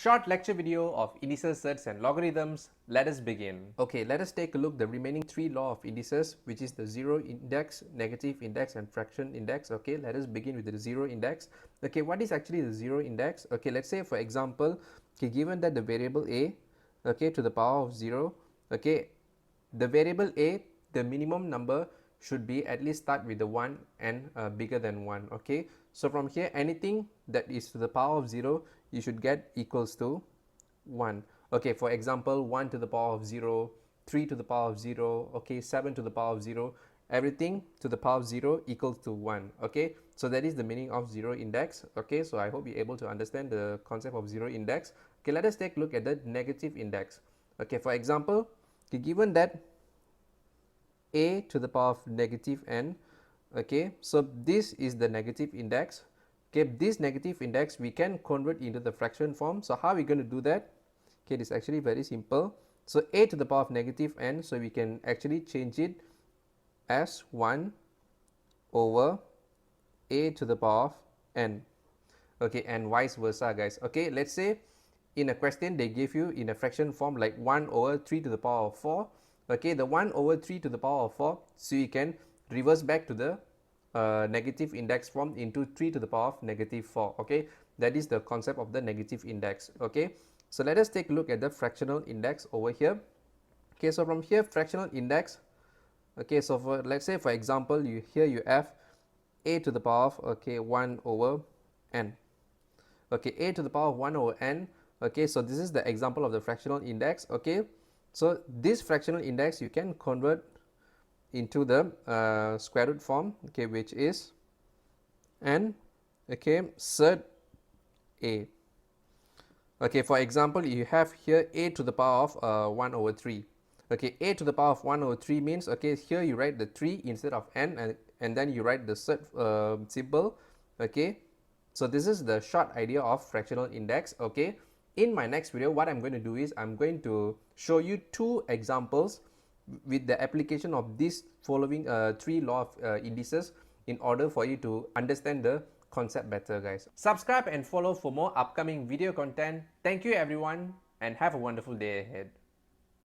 Short lecture video of indices, surds and logarithms. Let us begin. Okay, let us take a look at the remaining three law of indices, which is the zero index, negative index and fraction index. Okay, let us begin with the zero index. Okay, what is actually the zero index? Okay, let's say for example, okay, given that the variable a, okay, to the power of 0, okay, the variable a, the minimum number should be at least start with the 1 and bigger than 1. Okay, so from here anything that is to the power of 0 you should get equals to 1. Okay, for example 1 to the power of 0, 3 to the power of 0, okay, 7 to the power of 0, everything to the power of 0 equals to 1. Okay, so that is the meaning of zero index. Okay, so I hope you're able to understand the concept of zero index. Okay, let us take a look at the negative index. Okay, for example, okay, given that a to the power of negative n, okay, so this is the negative index. Okay, this negative index we can convert into the fraction form. So how are we going to do that? Okay, it is actually very simple. So a to the power of negative n, so we can actually change it as 1 over a to the power of n. Okay, and vice versa, guys. Okay, let's say in a question they give you in a fraction form like 1 over 3 to the power of 4. Okay, the 1 over 3 to the power of 4, so you can reverse back to the negative index form into 3 to the power of negative 4. Okay, that is the concept of the negative index. Okay, so let us take a look at the fractional index over here. Okay, so from here fractional index, okay, so for let's say for example you have a to the power of, okay, 1 over n. Okay, a to the power of 1 over n. Okay, so this is the example of the fractional index. Okay, so this fractional index you can convert into the square root form, okay, which is n, okay, surd a. Okay, for example you have here a to the power of 1 over 3. Okay, a to the power of 1 over 3 means, okay, here you write the 3 instead of n, and then you write the surd symbol. Okay, so this is the short idea of fractional index. Okay, in my next video what I'm going to do is I'm going to show you two examples with the application of these following three law of indices in order for you to understand the concept better, guys. Subscribe and follow for more upcoming video content. Thank you everyone and have a wonderful day ahead.